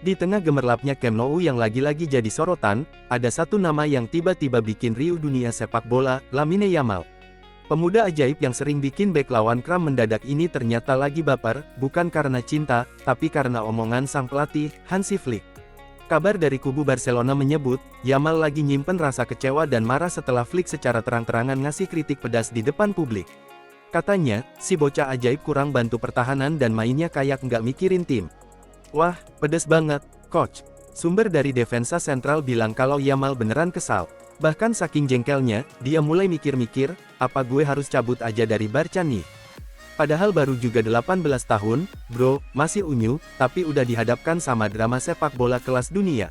Di tengah gemerlapnya Camp Nou yang lagi-lagi jadi sorotan, ada satu nama yang tiba-tiba bikin riuh dunia sepak bola, Lamine Yamal. Pemuda ajaib yang sering bikin bek lawan kram mendadak ini ternyata lagi baper, bukan karena cinta, tapi karena omongan sang pelatih, Hansi Flick. Kabar dari kubu Barcelona menyebut, Yamal lagi nyimpen rasa kecewa dan marah setelah Flick secara terang-terangan ngasih kritik pedas di depan publik. Katanya, si bocah ajaib kurang bantu pertahanan dan mainnya kayak nggak mikirin tim. Wah, pedes banget, coach. Sumber dari Defensa Sentral bilang kalau Yamal beneran kesal. Bahkan saking jengkelnya, dia mulai mikir-mikir, apa gue harus cabut aja dari Barca nih? Padahal baru juga 18 tahun, bro, masih unyu, tapi udah dihadapkan sama drama sepak bola kelas dunia.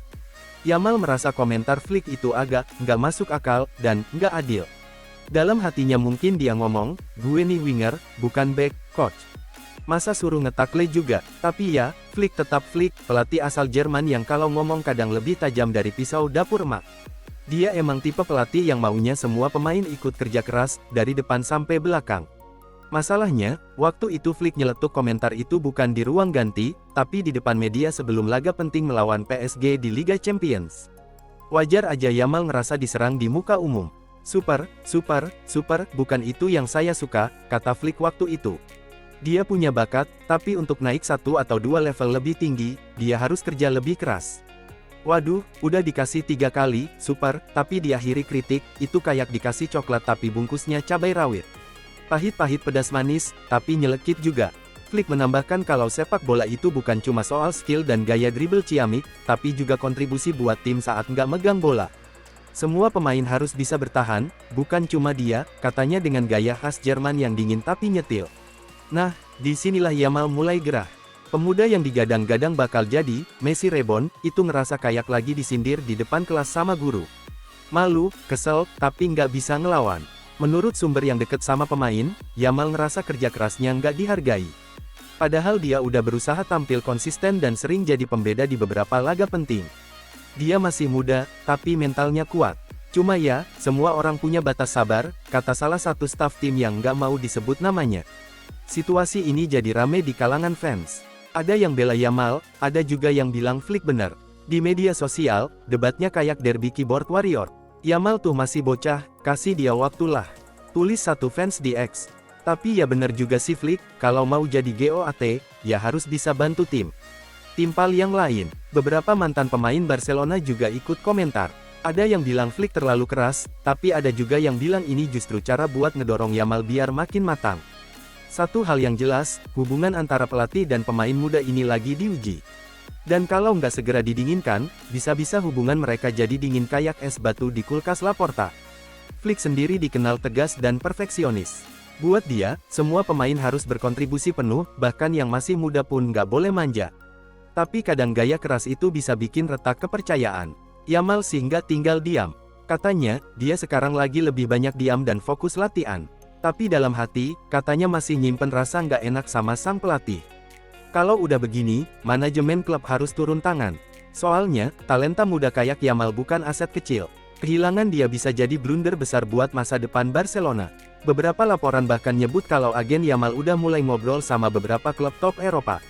Yamal merasa komentar Flick itu agak nggak masuk akal, dan nggak adil. Dalam hatinya mungkin dia ngomong, gue nih winger, bukan back, coach. Masa suruh ngetakle juga, tapi ya, Flick tetap Flick, pelatih asal Jerman yang kalau ngomong kadang lebih tajam dari pisau dapur emak. Dia emang tipe pelatih yang maunya semua pemain ikut kerja keras, dari depan sampai belakang. Masalahnya, waktu itu Flick nyeletuk komentar itu bukan di ruang ganti, tapi di depan media sebelum laga penting melawan PSG di Liga Champions. Wajar aja Yamal ngerasa diserang di muka umum. Super, bukan itu yang saya suka, kata Flick waktu itu. Dia punya bakat, tapi untuk naik 1 atau 2 level lebih tinggi, dia harus kerja lebih keras. Waduh, udah dikasih 3 kali, super, tapi diakhiri kritik, itu kayak dikasih coklat tapi bungkusnya cabai rawit. Pahit-pahit pedas manis, tapi nyelekit juga. Flick menambahkan kalau sepak bola itu bukan cuma soal skill dan gaya dribble ciamik, tapi juga kontribusi buat tim saat nggak megang bola. Semua pemain harus bisa bertahan, bukan cuma dia, katanya dengan gaya khas Jerman yang dingin tapi nyetil. Nah, disinilah Yamal mulai gerah. Pemuda yang digadang-gadang bakal jadi Messi Reborn, itu ngerasa kayak lagi disindir di depan kelas sama guru. Malu, kesel, tapi nggak bisa ngelawan. Menurut sumber yang deket sama pemain, Yamal ngerasa kerja kerasnya nggak dihargai. Padahal dia udah berusaha tampil konsisten dan sering jadi pembeda di beberapa laga penting. Dia masih muda, tapi mentalnya kuat. Cuma ya, semua orang punya batas sabar, kata salah satu staf tim yang nggak mau disebut namanya. Situasi ini jadi rame di kalangan fans. Ada yang bela Yamal, ada juga yang bilang Flick bener. Di media sosial, debatnya kayak derby keyboard warrior. Yamal tuh masih bocah, kasih dia waktulah. Tulis satu fans di X. Tapi ya bener juga si Flick, kalau mau jadi GOAT, ya harus bisa bantu tim. Timpal yang lain, beberapa mantan pemain Barcelona juga ikut komentar. Ada yang bilang Flick terlalu keras, tapi ada juga yang bilang ini justru cara buat ngedorong Yamal biar makin matang. Satu hal yang jelas, hubungan antara pelatih dan pemain muda ini lagi diuji. Dan kalau nggak segera didinginkan, bisa-bisa hubungan mereka jadi dingin kayak es batu di kulkas Laporta. Flick sendiri dikenal tegas dan perfeksionis. Buat dia, semua pemain harus berkontribusi penuh, bahkan yang masih muda pun nggak boleh manja. Tapi kadang gaya keras itu bisa bikin retak kepercayaan. Yamal sih nggak tinggal diam. Katanya, dia sekarang lagi lebih banyak diam dan fokus latihan. Tapi dalam hati, katanya masih nyimpen rasa nggak enak sama sang pelatih. Kalau udah begini, manajemen klub harus turun tangan. Soalnya, talenta muda kayak Yamal bukan aset kecil. Kehilangan dia bisa jadi blunder besar buat masa depan Barcelona. Beberapa laporan bahkan nyebut kalau agen Yamal udah mulai ngobrol sama beberapa klub top Eropa.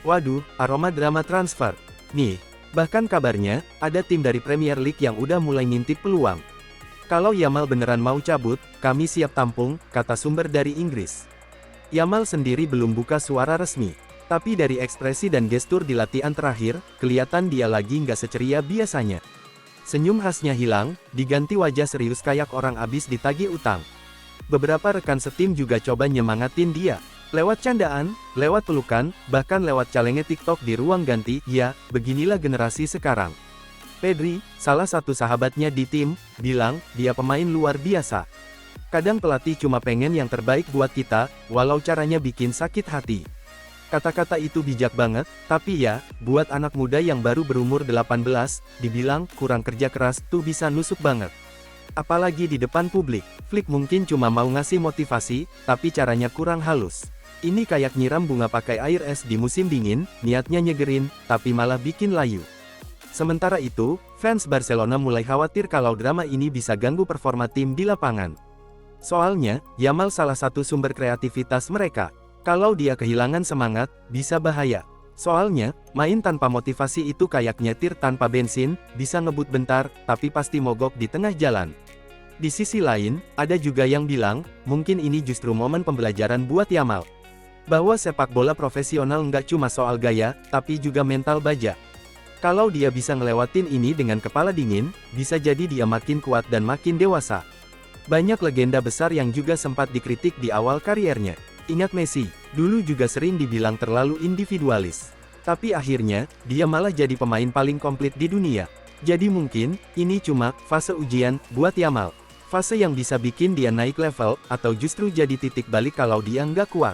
Waduh, aroma drama transfer. Nih, bahkan kabarnya, ada tim dari Premier League yang udah mulai ngintip peluang. Kalau Yamal beneran mau cabut, kami siap tampung, kata sumber dari Inggris. Yamal sendiri belum buka suara resmi. Tapi dari ekspresi dan gestur di latihan terakhir, kelihatan dia lagi nggak seceria biasanya. Senyum khasnya hilang, diganti wajah serius kayak orang abis ditagih utang. Beberapa rekan setim juga coba nyemangatin dia. Lewat candaan, lewat pelukan, bahkan lewat calenge TikTok di ruang ganti. Ya, beginilah generasi sekarang. Pedri, salah satu sahabatnya di tim, bilang, dia pemain luar biasa. Kadang pelatih cuma pengen yang terbaik buat kita, walau caranya bikin sakit hati. Kata-kata itu bijak banget, tapi ya, buat anak muda yang baru berumur 18, dibilang kurang kerja keras tuh bisa nusuk banget. Apalagi di depan publik, Flick mungkin cuma mau ngasih motivasi, tapi caranya kurang halus. Ini kayak nyiram bunga pakai air es di musim dingin, niatnya nyegerin, tapi malah bikin layu. Sementara itu, fans Barcelona mulai khawatir kalau drama ini bisa ganggu performa tim di lapangan. Soalnya, Yamal salah satu sumber kreativitas mereka. Kalau dia kehilangan semangat, bisa bahaya. Soalnya, main tanpa motivasi itu kayak nyetir tanpa bensin, bisa ngebut bentar, tapi pasti mogok di tengah jalan. Di sisi lain, ada juga yang bilang, mungkin ini justru momen pembelajaran buat Yamal. Bahwa sepak bola profesional nggak cuma soal gaya, tapi juga mental baja. Kalau dia bisa ngelewatin ini dengan kepala dingin, bisa jadi dia makin kuat dan makin dewasa. Banyak legenda besar yang juga sempat dikritik di awal kariernya. Ingat Messi, dulu juga sering dibilang terlalu individualis. Tapi akhirnya, dia malah jadi pemain paling komplit di dunia. Jadi mungkin, ini cuma fase ujian buat Yamal. Fase yang bisa bikin dia naik level, atau justru jadi titik balik kalau dia nggak kuat.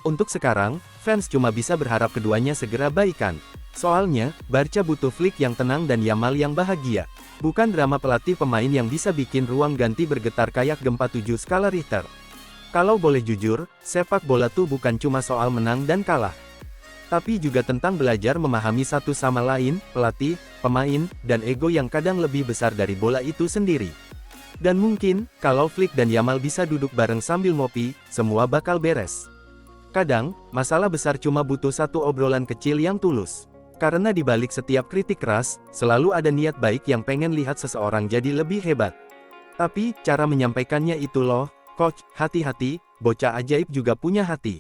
Untuk sekarang, fans cuma bisa berharap keduanya segera baikan. Soalnya, Barca butuh Flick yang tenang dan Yamal yang bahagia. Bukan drama pelatih pemain yang bisa bikin ruang ganti bergetar kayak gempa 7 skala Richter. Kalau boleh jujur, sepak bola tuh bukan cuma soal menang dan kalah. Tapi juga tentang belajar memahami satu sama lain, pelatih, pemain, dan ego yang kadang lebih besar dari bola itu sendiri. Dan mungkin, kalau Flick dan Yamal bisa duduk bareng sambil ngopi, semua bakal beres. Kadang, masalah besar cuma butuh satu obrolan kecil yang tulus. Karena di balik setiap kritik keras, selalu ada niat baik yang pengen lihat seseorang jadi lebih hebat. Tapi, cara menyampaikannya itu loh, coach, hati-hati, bocah ajaib juga punya hati.